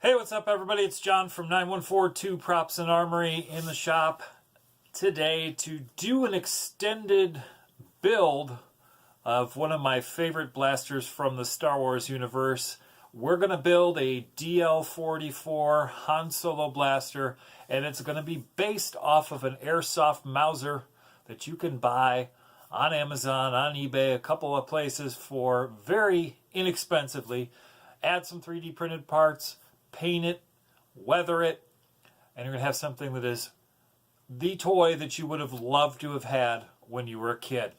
Hey, what's up everybody? It's John from 9142 Props and Armory in the shop today to do an extended build of one of my favorite blasters from the Star Wars universe. We're going to build a DL-44 Han Solo blaster, and it's going to be based off of an Airsoft Mauser that you can buy on Amazon, on eBay, a couple of places for very inexpensively. Add some 3D printed parts, paint it, weather it, and you're going to have something that is the toy that you would have loved to have had when you were a kid.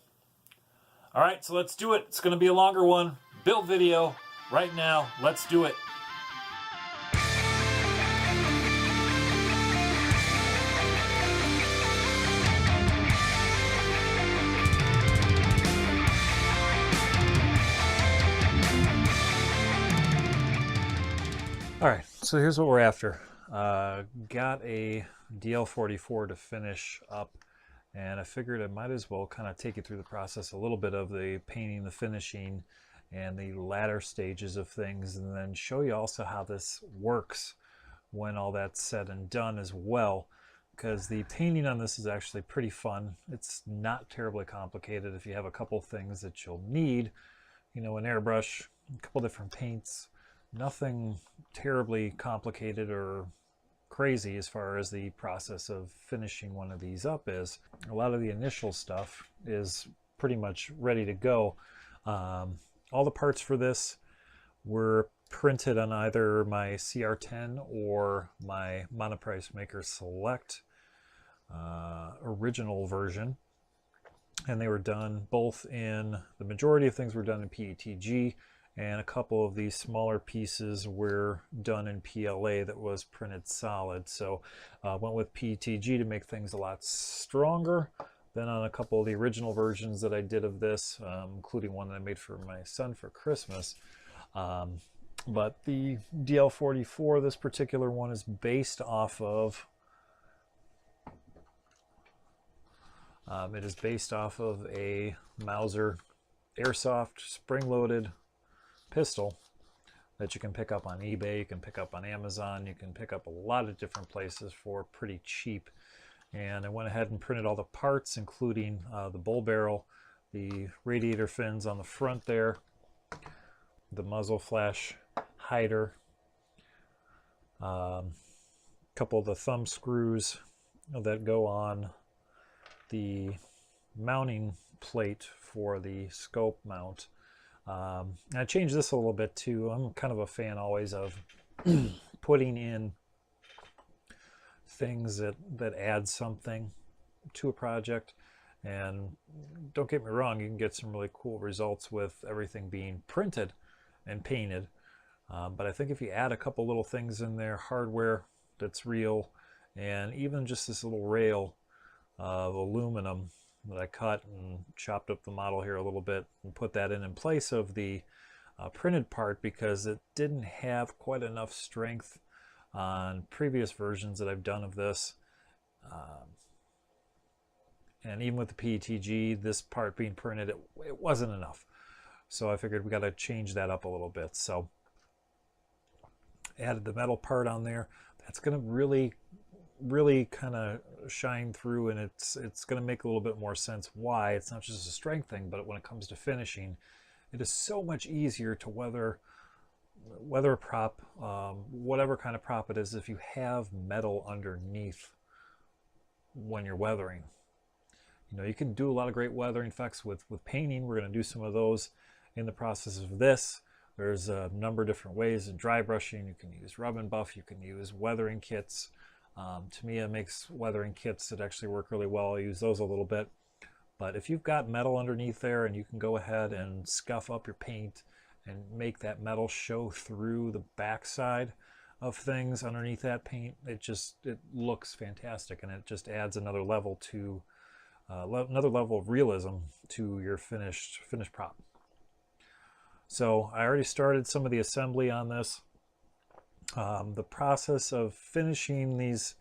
All right, so let's do it. It's going to be a longer one. Build video right now. Let's do it. All right, so here's what we're after. Got a DL-44 to finish up, and I figured I might as well kind of take you through the process, a little bit of the painting, the finishing, and the latter stages of things, and then show you also how this works when all that's said and done as well, because the painting on this is actually pretty fun. It's not terribly complicated. If you have a couple things that you'll need, you know, an airbrush, a couple different paints, nothing terribly complicated or crazy as far as the process of finishing one of these up is. A lot of the initial stuff is pretty much ready to go. All the parts for this were printed on either my CR10 or my Monoprice Maker Select original version, and they were done both in, the majority of things were done in PETG, and a couple of these smaller pieces were done in PLA that was printed solid. So went with PETG to make things a lot stronger than on a couple of the original versions that I did of this, including one that I made for my son for Christmas. But the DL-44, this particular one, is based off of a Mauser Airsoft spring-loaded pistol that you can pick up on eBay, you can pick up on Amazon, you can pick up a lot of different places for pretty cheap. And I went ahead and printed all the parts, including the bull barrel, the radiator fins on the front there, the muzzle flash hider, a couple of the thumb screws that go on the mounting plate for the scope mount. I changed this a little bit too. I'm kind of a fan always of putting in things that add something to a project. And don't get me wrong, you can get some really cool results with everything being printed and painted. But I think if you add a couple little things in there, hardware that's real, and even just this little rail of aluminum that I cut and chopped up the model here a little bit and put that in place of the printed part, because it didn't have quite enough strength on previous versions that I've done of this. And even with the PETG, this part being printed, it wasn't enough. So I figured we got to change that up a little bit. So added the metal part on there. That's going to really kind of shine through, and it's going to make a little bit more sense why it's not just a strength thing, but when it comes to finishing, it is so much easier to weather a prop, whatever kind of prop it is, if you have metal underneath when you're weathering. You know, you can do a lot of great weathering effects with painting. We're going to do some of those in the process of this. There's a number of different ways in dry brushing. You can use rub and buff, you can use weathering kits. Tamiya makes weathering kits that actually work really well. I use those a little bit. But if you've got metal underneath there, and you can go ahead and scuff up your paint and make that metal show through the backside of things underneath that paint, it looks fantastic, and it just adds another level to another level of realism to your finished prop. So I already started some of the assembly on this. The process of finishing these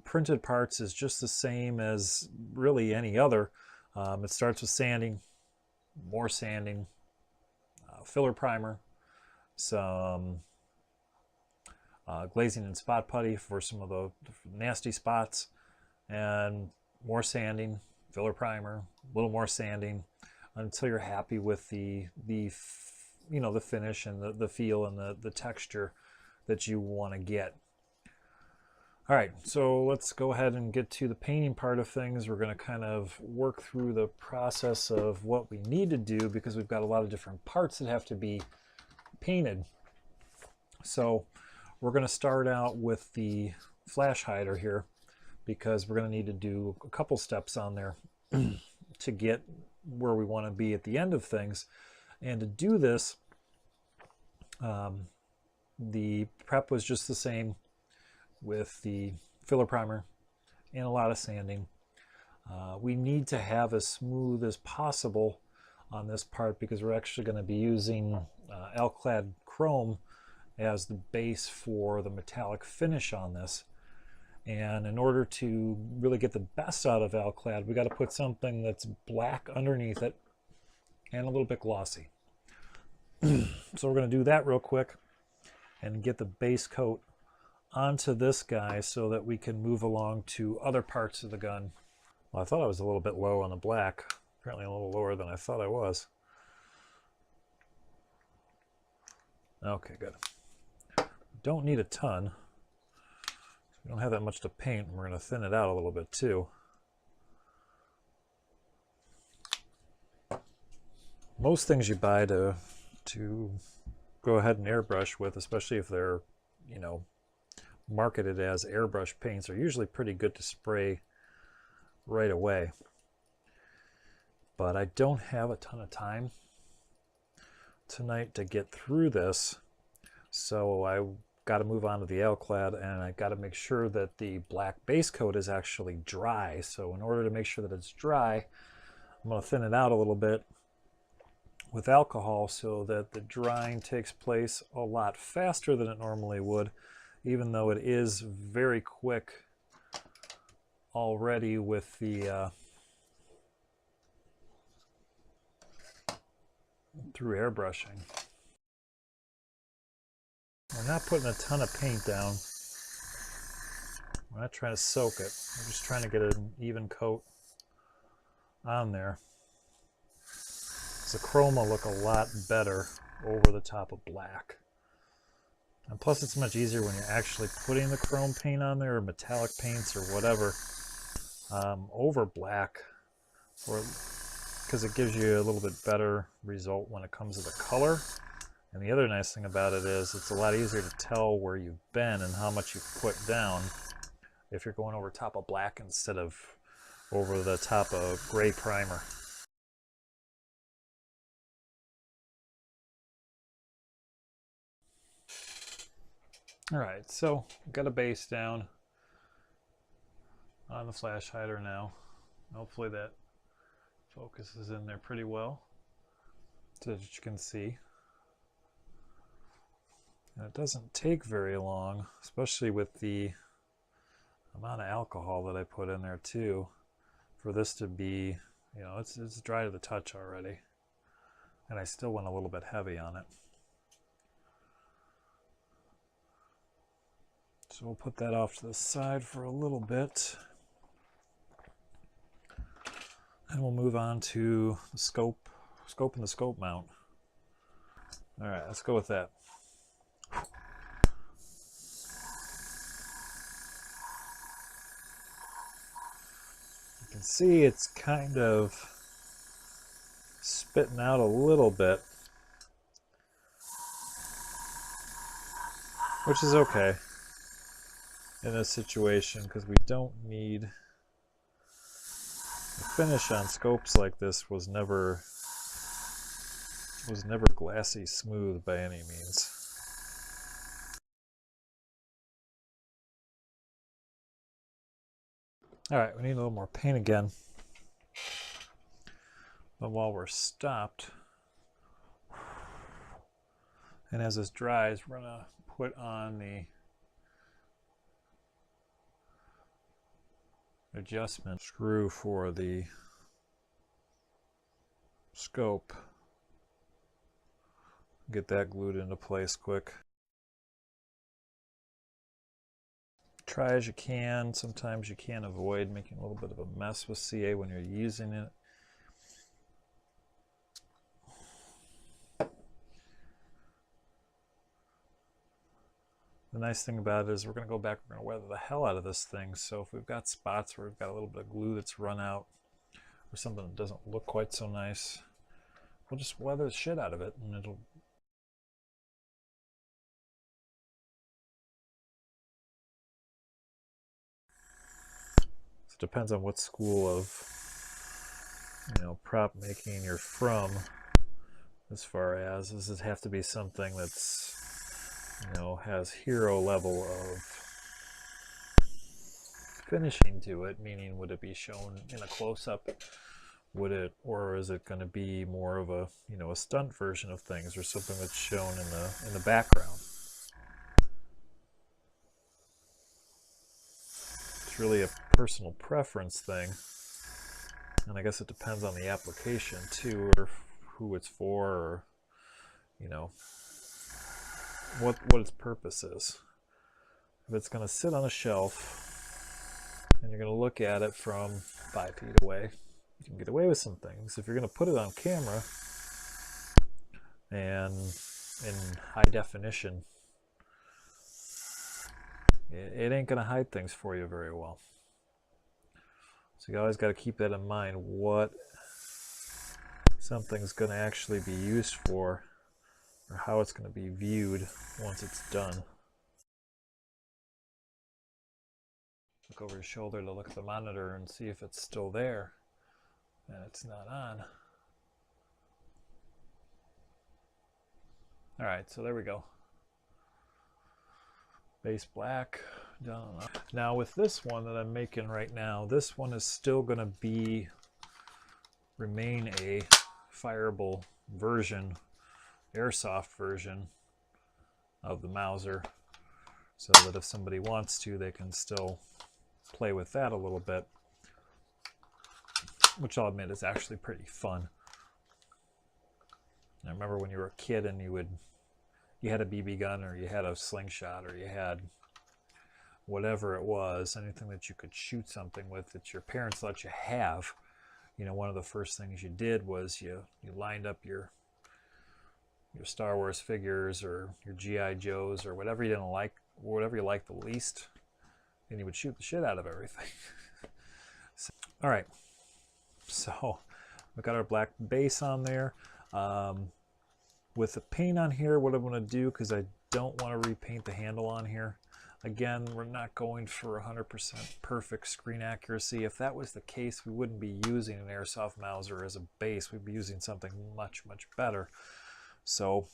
printed parts is just the same as really any other. It starts with sanding, more sanding, filler primer, some glazing and spot putty for some of the nasty spots, and more sanding, filler primer, a little more sanding until you're happy with the finish and the feel and the texture that you want to get. All right, so let's go ahead and get to the painting part of things. We're going to kind of work through the process of what we need to do because we've got a lot of different parts that have to be painted. So we're going to start out with the flash hider here because we're going to need to do a couple steps on there to get where we want to be at the end of things. And to do this, the prep was just the same with the filler primer and a lot of sanding. We need to have as smooth as possible on this part because we're actually going to be using Alclad chrome as the base for the metallic finish on this. And in order to really get the best out of Alclad, we got to put something that's black underneath it and a little bit glossy. So we're going to do that real quick and get the base coat onto this guy so that we can move along to other parts of the gun. Well, I thought I was a little bit low on the black. Apparently a little lower than I thought I was. Okay, good. Don't need a ton. We don't have that much to paint, and we're going to thin it out a little bit too. Most things you buy to go ahead and airbrush with, especially if they're, marketed as airbrush paints, are usually pretty good to spray right away. But I don't have a ton of time tonight to get through this, so I got to move on to the Alclad, and I got to make sure that the black base coat is actually dry. So in order to make sure that it's dry, I'm going to thin it out a little bit with alcohol so that the drying takes place a lot faster than it normally would, even though it is very quick already with the through airbrushing. We're not putting a ton of paint down. We're not trying to soak it. We're just trying to get an even coat on there. The chrome will look a lot better over the top of black. And plus it's much easier when you're actually putting the chrome paint on there, or metallic paints or whatever, over black, because it gives you a little bit better result when it comes to the color. And the other nice thing about it is it's a lot easier to tell where you've been and how much you've put down if you're going over top of black instead of over the top of gray primer. All right, so got a base down on the flash hider now. Hopefully that focuses in there pretty well so that you can see. And it doesn't take very long, especially with the amount of alcohol that I put in there too, for this to be, it's dry to the touch already. And I still went a little bit heavy on it. So we'll put that off to the side for a little bit. And we'll move on to the scope and the scope mount. All right, let's go with that. You can see it's kind of spitting out a little bit, which is okay in this situation because we don't need the finish on scopes like this was never glassy smooth by any means. All right, we need a little more paint again. But while we're stopped, and as this dries, we're gonna put on the adjustment screw for the scope. Get that glued into place quick. try as you can. Sometimes you can't avoid making a little bit of a mess with CA when you're using it. The nice thing about it is we're going to go back, we're going to weather the hell out of this thing. So if we've got spots where we've got a little bit of glue that's run out or something that doesn't look quite so nice, we'll just weather the shit out of it, and it'll... So it depends on what school of, you know, prop making you're from, as far as does it have to be something that's, you know, has hero level of finishing to it, meaning would it be shown in a close-up, would it, or is it going to be more of a, you know, a stunt version of things, or something that's shown in the background? It's really a personal preference thing, and I guess it depends on the application too, or who it's for, or, you know, what its purpose is. If it's going to sit on a shelf and you're going to look at it from 5 feet away, you can get away with some things. If you're going to put it on camera and in high definition, it ain't going to hide things for you very well. So you always got to keep that in mind, what something's going to actually be used for, or how it's going to be viewed once it's done. Look over your shoulder to look at the monitor and see if it's still there, and it's not on. Alright, so there we go. Base black, done. Now with this one that I'm making right now, this one is still going to remain a fireable version, Airsoft version of the Mauser, so that if somebody wants to, they can still play with that a little bit, which I'll admit is actually pretty fun. I remember when you were a kid and you had a BB gun, or you had a slingshot, or you had whatever it was, anything that you could shoot something with that your parents let you have. You know, one of the first things you did was you lined up your Star Wars figures or your G.I. Joes or whatever you didn't like, whatever you liked the least, and you would shoot the shit out of everything. So, all right, so we got our black base on there. With the paint on here, what I'm going to do, because I don't want to repaint the handle on here. Again, we're not going for 100% perfect screen accuracy. If that was the case, we wouldn't be using an Airsoft Mauser as a base. We'd be using something much, much better. So,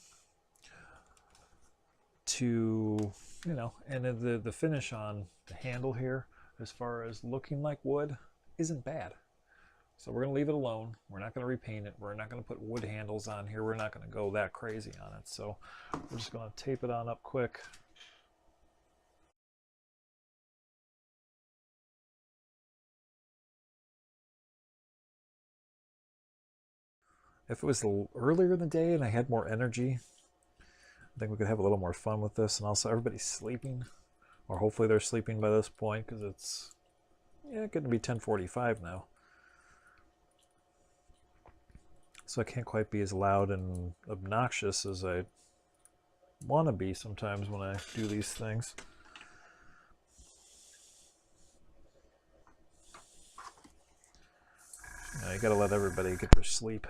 to, you know, and the finish on the handle here, as far as looking like wood, isn't bad. So we're going to leave it alone. We're not going to repaint it. We're not going to put wood handles on here. We're not going to go that crazy on it. So we're just going to tape it on up quick. If it was earlier in the day and I had more energy, I think we could have a little more fun with this. And also, everybody's sleeping, or hopefully they're sleeping by this point, because it's, yeah, getting to be 10:45 now. So I can't quite be as loud and obnoxious as I want to be sometimes when I do these things. You know, you got to let everybody get their sleep.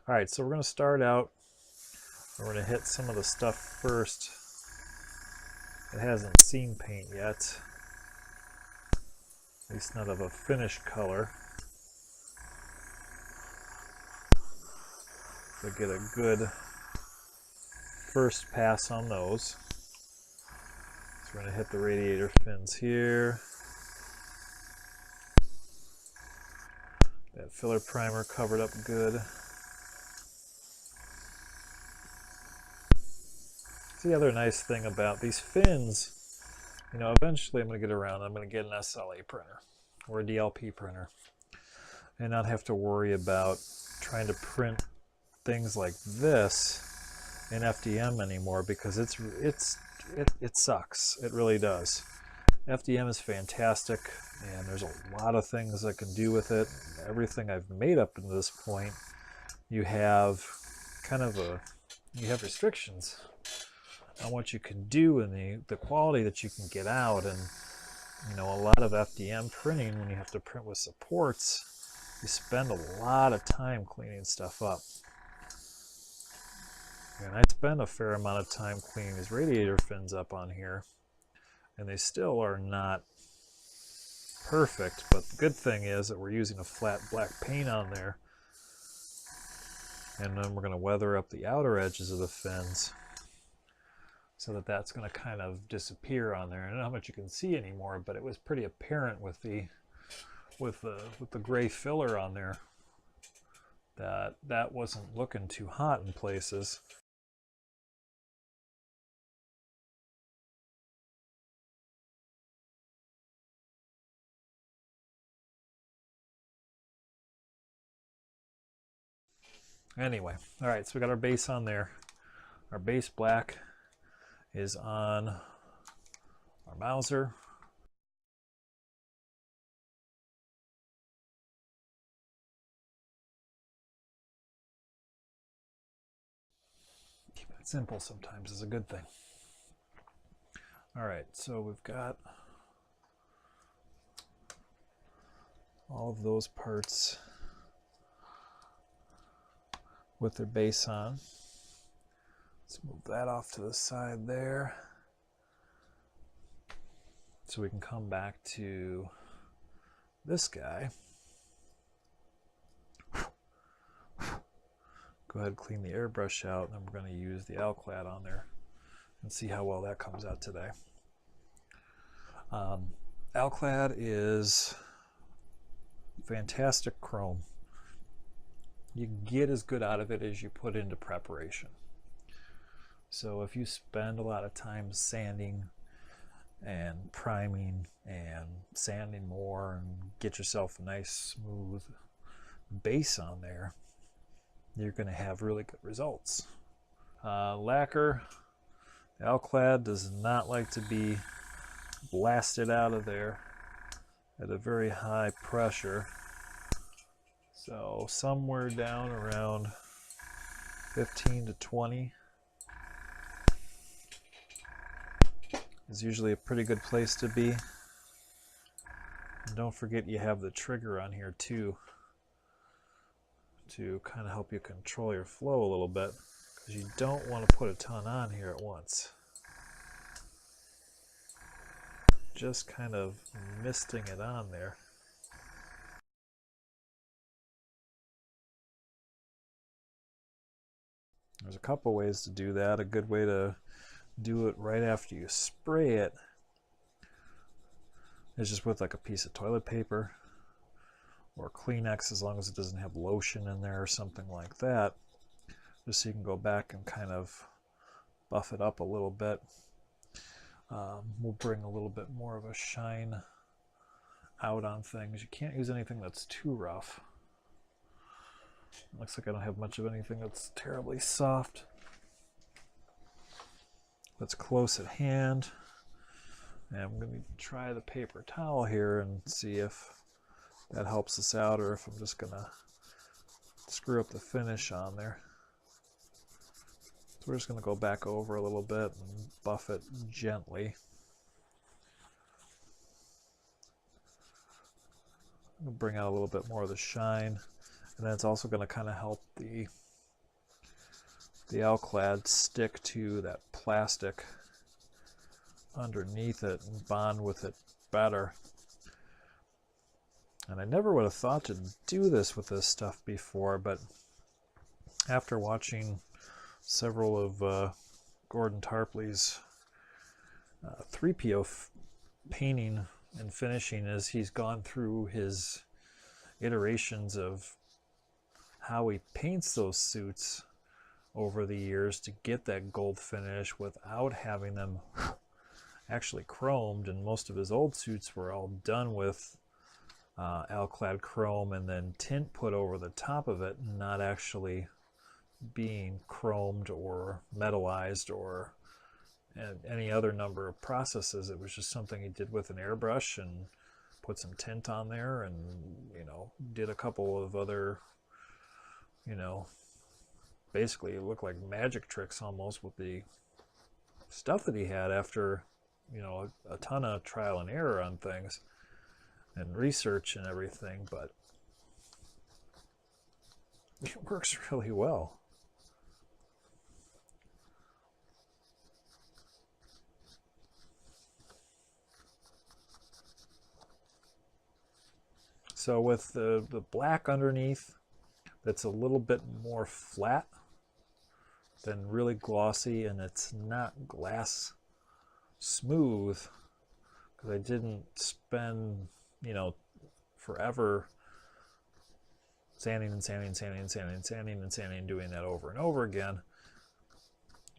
All right, so we're going to start out. We're going to hit some of the stuff first. It hasn't seen paint yet, at least not of a finished color. So get a good first pass on those. So we're going to hit the radiator fins here. That filler primer covered up good. The other nice thing about these fins, you know, eventually I'm going to get around, I'm going to get an SLA printer or a DLP printer and not have to worry about trying to print things like this in FDM anymore, because it sucks. It really does. FDM is fantastic, and there's a lot of things I can do with it. Everything I've made up to this point, you have kind of you have restrictions on what you can do and the quality that you can get out. And you know, a lot of FDM printing, when you have to print with supports, you spend a lot of time cleaning stuff up. And I spend a fair amount of time cleaning these radiator fins up on here, and they still are not perfect, but the good thing is that we're using a flat black paint on there, and then we're going to weather up the outer edges of the fins so that that's going to kind of disappear on there. I don't know how much you can see anymore, but it was pretty apparent with the gray filler on there that wasn't looking too hot in places. Anyway, all right, so we got our base on there. Our base black is on our Mauser. Keeping it simple sometimes is a good thing. All right, so we've got all of those parts with their base on. Let's move that off to the side there, so we can come back to this guy. Go ahead and clean the airbrush out, and then we're going to use the Alclad on there and see how well that comes out today. Alclad is fantastic chrome. You get as good out of it as you put into preparation. So if you spend a lot of time sanding and priming and sanding more and get yourself a nice smooth base on there, you're going to have really good results. Lacquer, the Alclad does not like to be blasted out of there at a very high pressure. So somewhere down around 15 to 20 is usually a pretty good place to be. And don't forget you have the trigger on here too, to kind of help you control your flow a little bit, because you don't want to put a ton on here at once. Just kind of misting it on there. There's a couple ways to do that. A good way to do it right after you spray it is just with like a piece of toilet paper or Kleenex, as long as it doesn't have lotion in there or something like that, just so you can go back and kind of buff it up a little bit. We'll bring a little bit more of a shine out on things. You can't use anything that's too rough. Looks like I don't have much of anything that's terribly soft. That's close at hand. And I'm going to try the paper towel here and see if that helps us out, or if I'm just going to screw up the finish on there. So we're just going to go back over a little bit and buff it gently. We'll bring out a little bit more of the shine. And then it's also going to kind of help the Alclad stick to that plastic underneath it and bond with it better. And I never would have thought to do this with this stuff before, but after watching several of Gordon Tarpley's 3PO painting and finishing, as he's gone through his iterations of how he paints those suits over the years to get that gold finish without having them actually chromed. And most of his old suits were all done with Alclad chrome and then tint put over the top of it, not actually being chromed or metallized or and any other number of processes. It was just something he did with an airbrush and put some tint on there, and did a couple of other, basically it looked like magic tricks almost with the stuff that he had after a ton of trial and error on things and research and everything, but it works really well. So with the black underneath, that's a little bit more flat than really glossy, and it's not glass smooth, because I didn't spend forever sanding and sanding and sanding and sanding and sanding and sanding, doing that over and over again,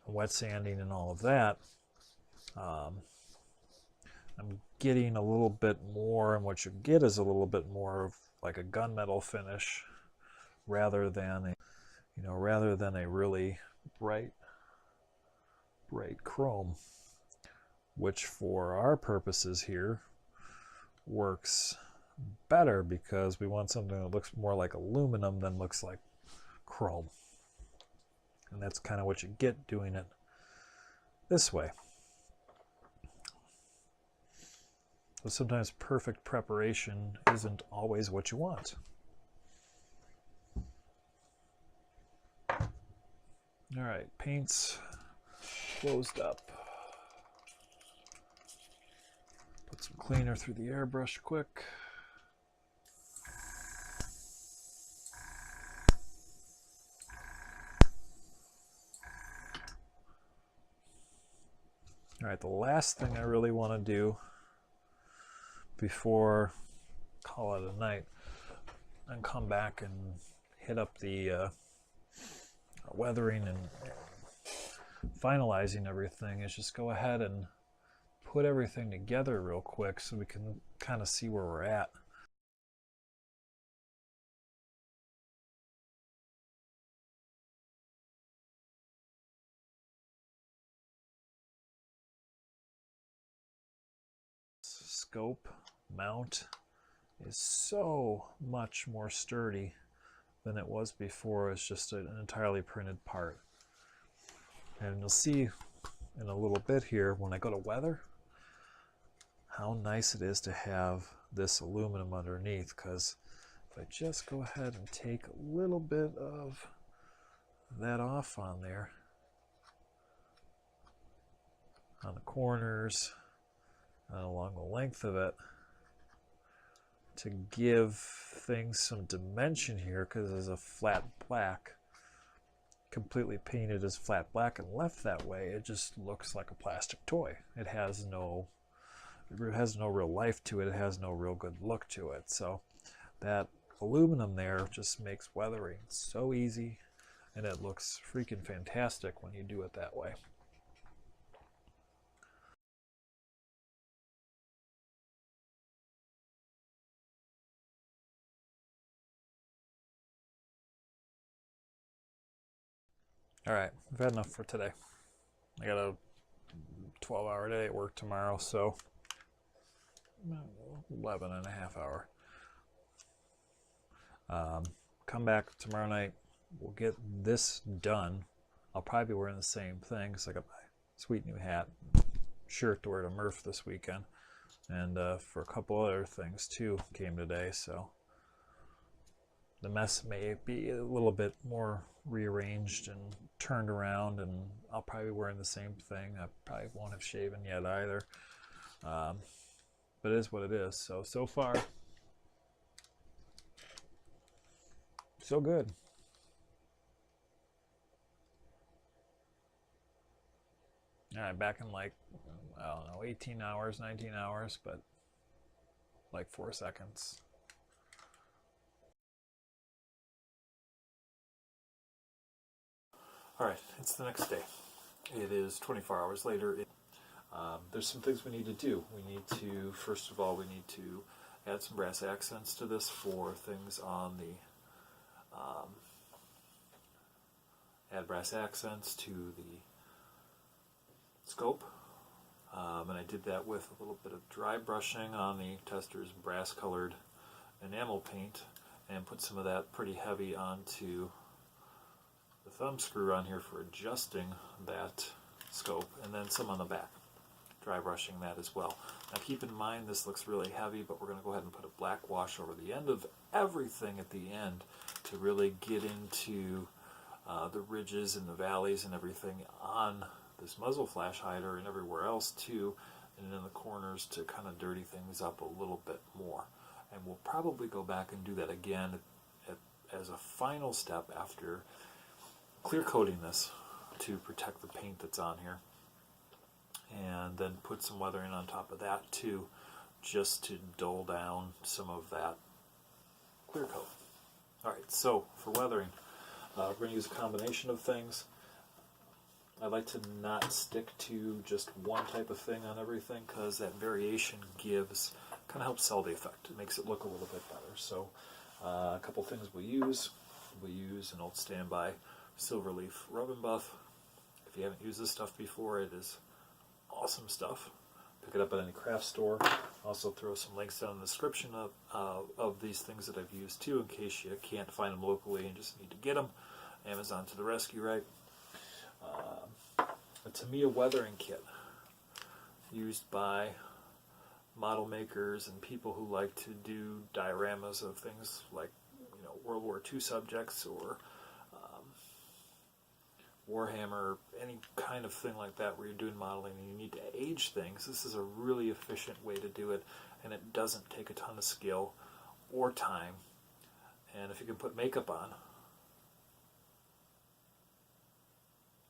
wet sanding and all of that. I'm getting a little bit more, and what you get is a little bit more of like a gunmetal finish rather than a really bright chrome, which for our purposes here works better because we want something that looks more like aluminum than looks like chrome. And that's kind of what you get doing it this way. So sometimes perfect preparation isn't always what you want. All right, paint's closed up. Put some cleaner through the airbrush quick. All right, the last thing I really want to do before call it a night and come back and hit up the weathering and finalizing everything is just go ahead and put everything together real quick so we can kind of see where we're at. Scope mount is so much more sturdy than it was before. It's just an entirely printed part. And you'll see in a little bit here when I go to weather how nice it is to have this aluminum underneath, because if I just go ahead and take a little bit of that off on there, on the corners and along the length of it, to give things some dimension here, because there's a flat black, completely painted as flat black and left that way, it just looks like a plastic toy. It has no real life to it. It has no real good look to it. So that aluminum there just makes weathering so easy, and it looks freaking fantastic when you do it that way. All right, I've had enough for today. I got a 12-hour day at work tomorrow, so 11 and a half hour. Come back tomorrow night. We'll get this done. I'll probably be wearing the same thing because I got my sweet new hat, shirt to wear to Murph this weekend, and for a couple other things too came today. So the mess may be a little bit more rearranged and turned around, and I'll probably be wearing the same thing. I probably won't have shaven yet either, but it is what it is. So far, so good. All right, back in like, I don't know, 18 hours, 19 hours, but like 4 seconds. All right, it's the next day. It is 24 hours later. There's some things we need to do. We need to, first of all, we need to add some brass accents to this for things on the, add brass accents to the scope. And I did that with a little bit of dry brushing on the tester's brass colored enamel paint, and put some of that pretty heavy onto the thumb screw on here for adjusting that scope, and then some on the back, dry brushing that as well. Now keep in mind this looks really heavy, but we're going to go ahead and put a black wash over the end of everything at the end to really get into the ridges and the valleys and everything on this muzzle flash hider and everywhere else too, and in the corners to kind of dirty things up a little bit more. And we'll probably go back and do that again as a final step after clear coating this to protect the paint that's on here, and then put some weathering on top of that too, just to dull down some of that clear coat. Alright, so for weathering, we're going to use a combination of things. I like to not stick to just one type of thing on everything, because that variation kind of helps sell the effect. It makes it look a little bit better. So a couple things we'll use. We'll use an old standby Silverleaf Rub and Buff. If you haven't used this stuff before, it is awesome stuff. Pick it up at any craft store. Also throw some links down in the description of these things that I've used too, in case you can't find them locally and just need to get them. Amazon to the rescue, right? A Tamiya weathering kit used by model makers and people who like to do dioramas of things like, you know, World War II subjects or Warhammer, any kind of thing like that where you're doing modeling and you need to age things. This is a really efficient way to do it, and it doesn't take a ton of skill or time. And if you can put makeup on,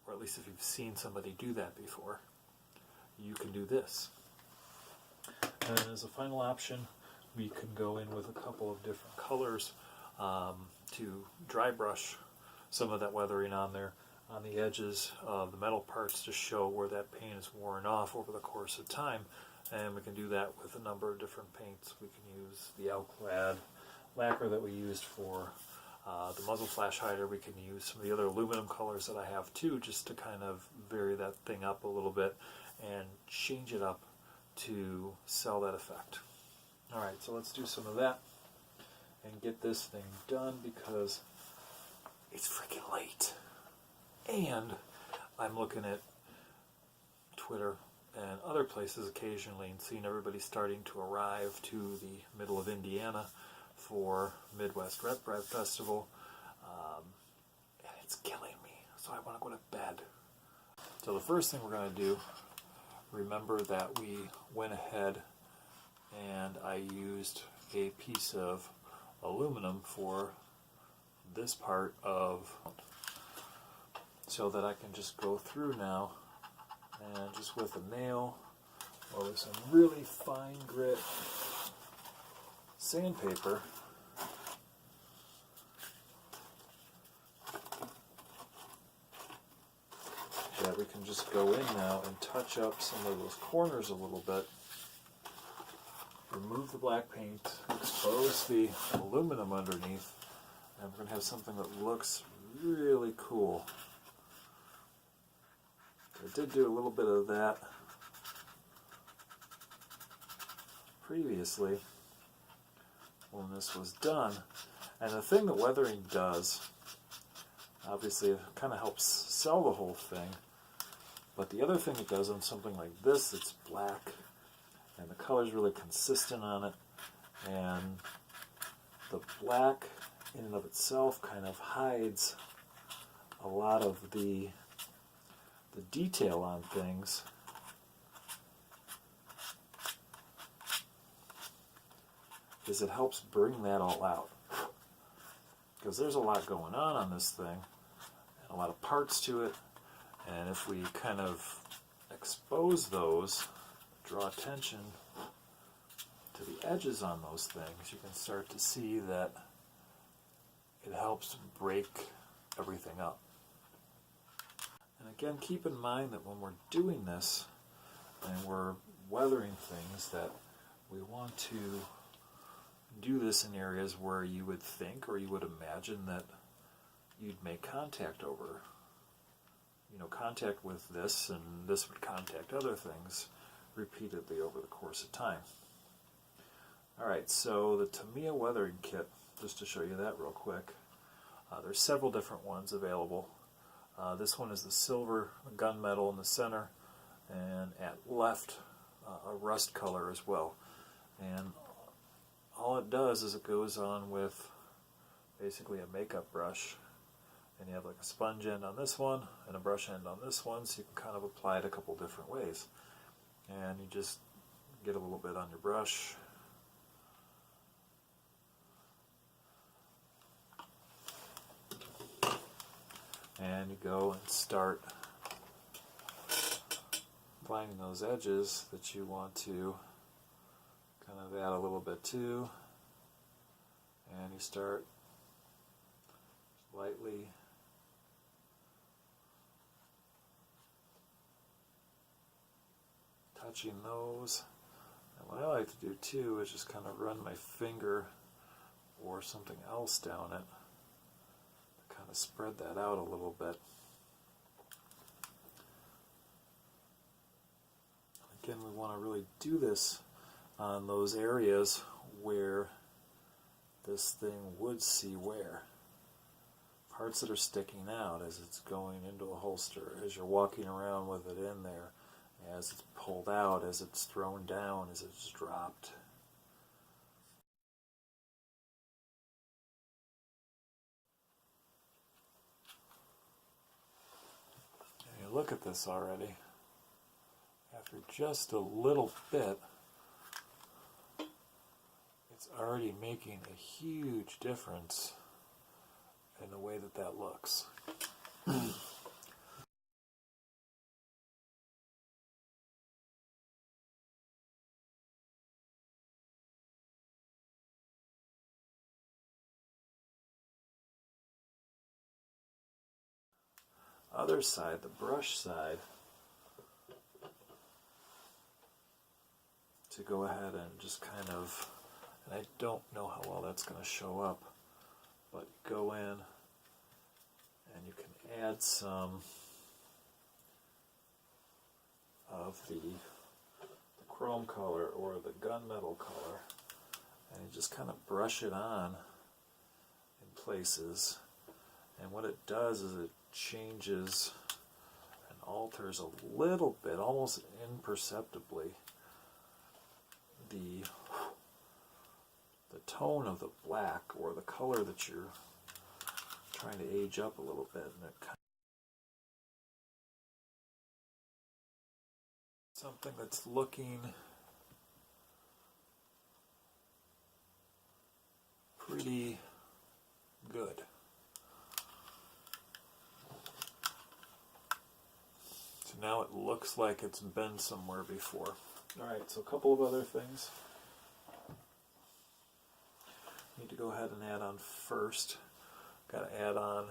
or at least if you've seen somebody do that before, you can do this. And as a final option, we can go in with a couple of different colors to dry brush some of that weathering on there, on the edges of the metal parts, to show where that paint is worn off over the course of time. And we can do that with a number of different paints. We can use the Alclad lacquer that we used for the muzzle flash hider. We can use some of the other aluminum colors that I have too, just to kind of vary that thing up a little bit and change it up to sell that effect. Alright, so let's do some of that and get this thing done, because it's freaking late. And I'm looking at Twitter and other places occasionally and seeing everybody starting to arrive to the middle of Indiana for Midwest Rep Ride Festival, and it's killing me, so I want to go to bed. So the first thing we're going to do, remember that we went ahead and I used a piece of aluminum for this part of, so that I can just go through now and just with a nail or with some really fine grit sandpaper, that we can just go in now and touch up some of those corners a little bit, remove the black paint, expose the aluminum underneath, and we're going to have something that looks really cool. I did do a little bit of that previously when this was done. And the thing that weathering does, obviously it kind of helps sell the whole thing, but the other thing it does on something like this, it's black and the color's really consistent on it, and the black in and of itself kind of hides a lot of the detail on things, is it helps bring that all out, because there's a lot going on this thing and a lot of parts to it, and if we kind of expose those, draw attention to the edges on those things, you can start to see that it helps break everything up. And again, keep in mind that when we're doing this and we're weathering things, that we want to do this in areas where you would think or you would imagine that you'd make contact over contact with this, and this would contact other things repeatedly over the course of time. Alright, so the Tamiya weathering kit, just to show you that real quick, there's several different ones available. This one is the silver gunmetal in the center, and at left a rust color as well. And all it does is it goes on with basically a makeup brush, and you have like a sponge end on this one and a brush end on this one, so you can kind of apply it a couple different ways. And you just get a little bit on your brush, and you go and start finding those edges that you want to kind of add a little bit to, and you start lightly touching those. And what I like to do too is just kind of run my finger or something else down it to kind of spread that out a little bit. Again, we want to really do this on those areas where this thing would see wear. Parts that are sticking out as it's going into a holster, as you're walking around with it in there, as it's pulled out, as it's thrown down, as it's dropped. And you look at this already. After just a little bit, it's already making a huge difference in the way that that looks. Other side, the brush side, to go ahead and just kind of, and I don't know how well that's going to show up, but go in and you can add some of the chrome color or the gunmetal color, and you just kind of brush it on in places. And what it does is it changes and alters a little bit, almost imperceptibly, the tone of the black or the color that you're trying to age up a little bit. And it kind of something that's looking pretty good. So now it looks like it's been somewhere before. Alright, so a couple of other things. Need to go ahead and add on first. Got to add on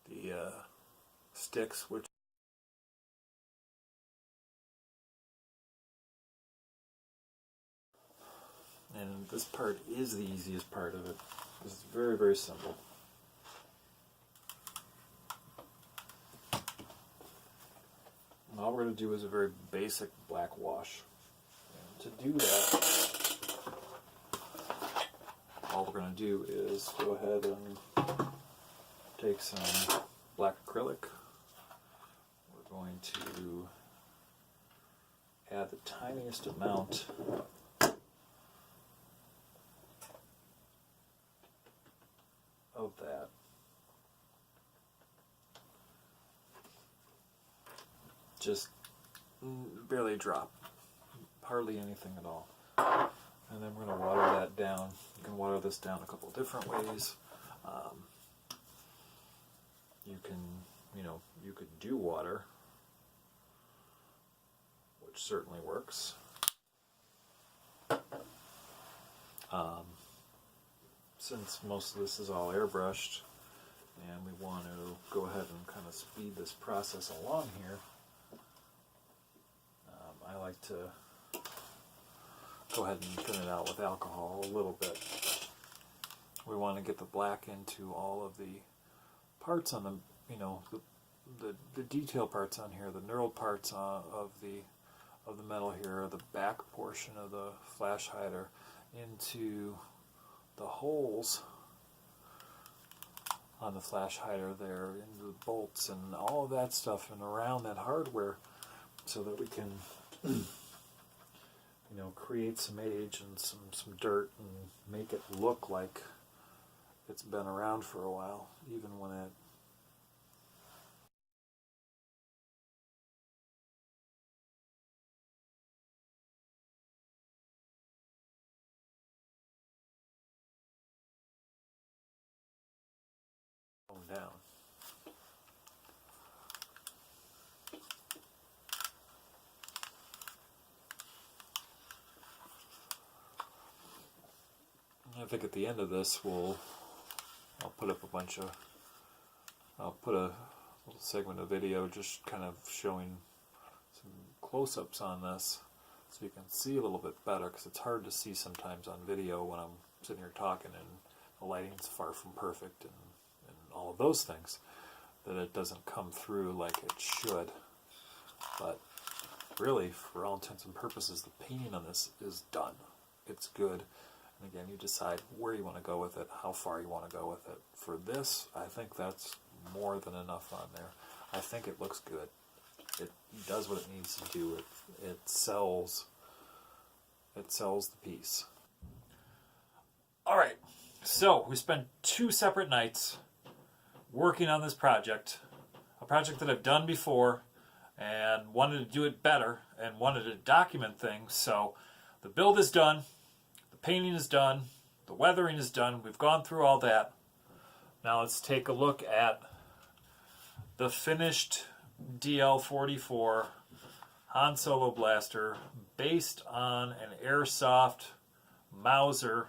the sticks, which and this part is the easiest part of it. It's very, very simple. And all we're going to do is a very basic black wash. And to do that, all we're going to do is go ahead and take some black acrylic. We're going to add the tiniest amount of that. Just barely a drop, hardly anything at all. And then we're going to water that down. You can water this down a couple different ways. You could do water, which certainly works. Since most of this is all airbrushed, and we want to go ahead and kind of speed this process along here, I like to go ahead and thin it out with alcohol a little bit. we want to get the black into all of the parts on the, you know, the detail parts on here, the knurled parts of the metal here, the back portion of the flash hider, into the holes on the flash hider there, into the bolts and all of that stuff, and around that hardware, so that we can you know, create some age and some dirt and make it look like it's been around for a while, even when it down. I think at the end of this I'll put up I'll put a little segment of video just kind of showing some close-ups on this so you can see a little bit better, because it's hard to see sometimes on video when I'm sitting here talking and the lighting's far from perfect and all of those things, that it doesn't come through like it should. But really, for all intents and purposes, the painting on this is done. It's good. And again, you decide where you want to go with it, how far you want to go with it. For this, I think that's more than enough on there. I think it looks good. It does what it needs to do. It sells the piece. All right, so we spent 2 separate nights working on this project, a project that I've done before and wanted to do it better and wanted to document things. So the build is done, the painting is done, the weathering is done. We've gone through all that. Now let's take a look at the finished DL44 Han Solo blaster based on an Airsoft Mauser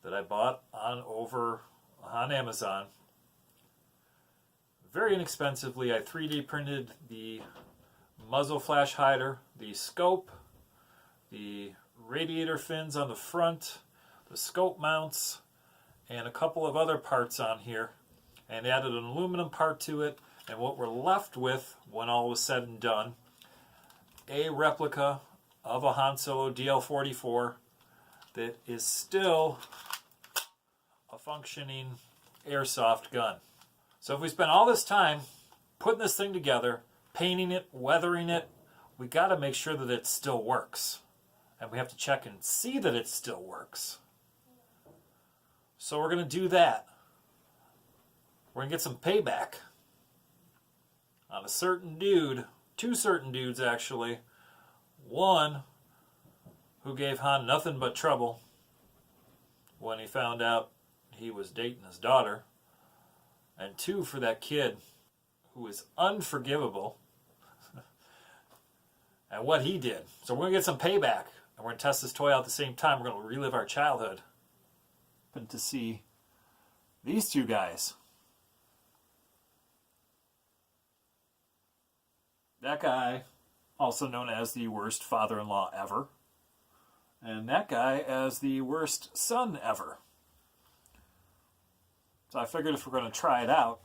that I bought on Amazon. Very inexpensively. I 3D printed the muzzle flash hider, the scope, the radiator fins on the front, the scope mounts, and a couple of other parts on here, and added an aluminum part to it. And what we're left with, when all was said and done, a replica of a Han Solo DL44 that is still a functioning airsoft gun. So if we spend all this time putting this thing together, painting it, weathering it, we got to make sure that it still works. And we have to check and see that it still works. So we're going to do that. We're going to get some payback on a certain dude, 2 certain dudes actually. One who gave Han nothing but trouble when he found out he was dating his daughter. And 2 for that kid who is unforgivable and what he did. So we're going to get some payback, and we're going to test this toy out at the same time. We're going to relive our childhood. And to see these 2 guys. That guy, also known as the worst father-in-law ever, and that guy as the worst son ever. So I figured if we're going to try it out,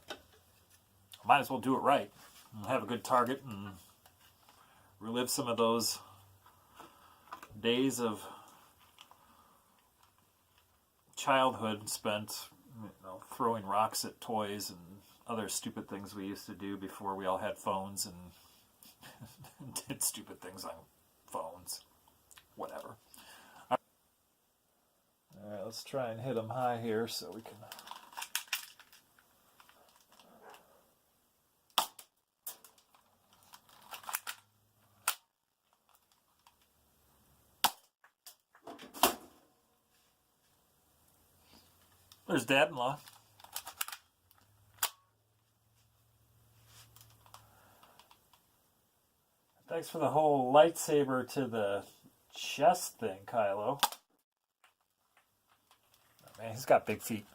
I might as well do it right and have a good target and relive some of those days of childhood spent, you know, throwing rocks at toys and other stupid things we used to do before we all had phones and did stupid things on phones. Whatever. Alright, let's try and hit them high here so we can... There's Dad-in-law. Thanks for the whole lightsaber to the chest thing, Kylo. Man, he's got big feet.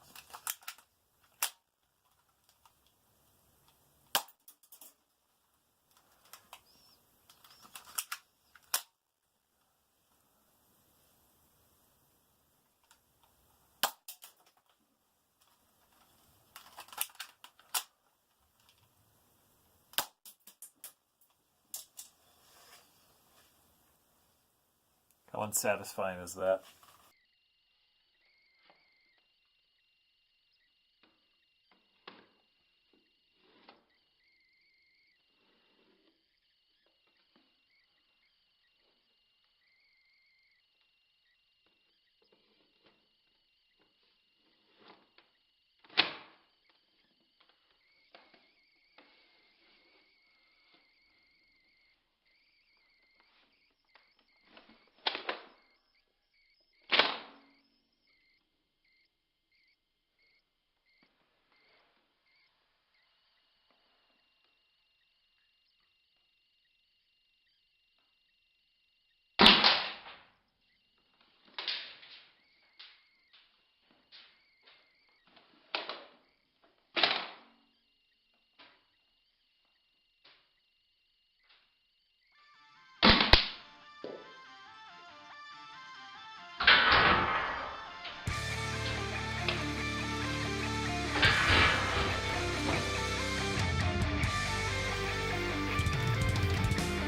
How unsatisfying is that?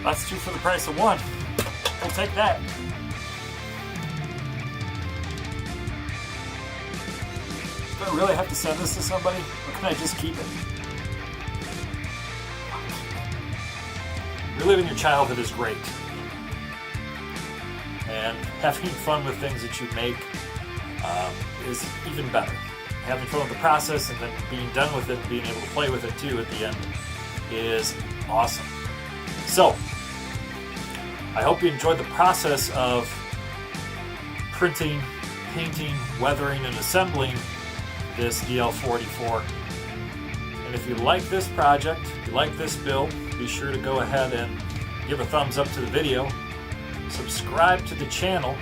That's 2 for the price of 1. We'll take that. Do I really have to send this to somebody, or can I just keep it? Reliving your childhood is great. And having fun with things that you make is even better. Having fun with the process and then being done with it and being able to play with it too at the end is awesome. So, I hope you enjoyed the process of printing, painting, weathering, and assembling this DL44. And if you like this project, if you like this build, be sure to go ahead and give a thumbs up to the video. Subscribe to the channel,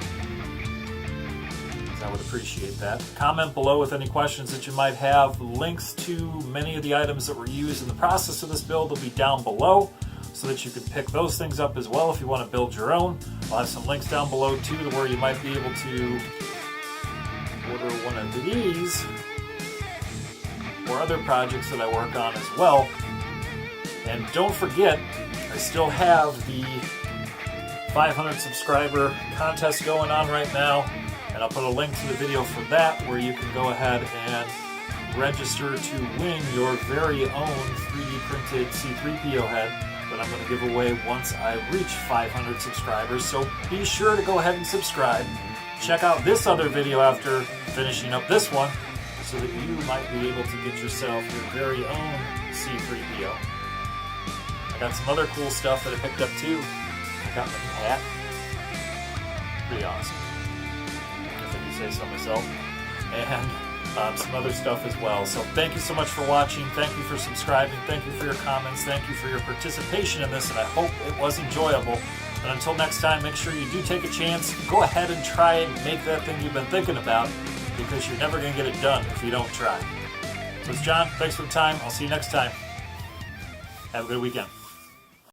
I would appreciate that. Comment below with any questions that you might have. Links to many of the items that were used in the process of this build will be down below, so that you can pick those things up as well if you want to build your own. I'll have some links down below too to where you might be able to order one of these or other projects that I work on as well. And don't forget, I still have the 500 subscriber contest going on right now, and I'll put a link to the video for that where you can go ahead and register to win your very own 3D printed C3PO head that I'm going to give away once I reach 500 subscribers. So be sure to go ahead and subscribe. Check out this other video after finishing up this one so that you might be able to get yourself your very own C3PO. I got some other cool stuff that I picked up too. I got my hat. Pretty awesome, if I do say so myself. And some other stuff as well. So thank you so much for watching. Thank you for subscribing. Thank you for your comments. Thank you for your participation in this, and I hope it was enjoyable. And until next time, make sure you do take a chance. Go ahead and try and make that thing you've been thinking about, because you're never going to get it done if you don't try. So it's John. Thanks for the time. I'll see you next time. Have a good weekend.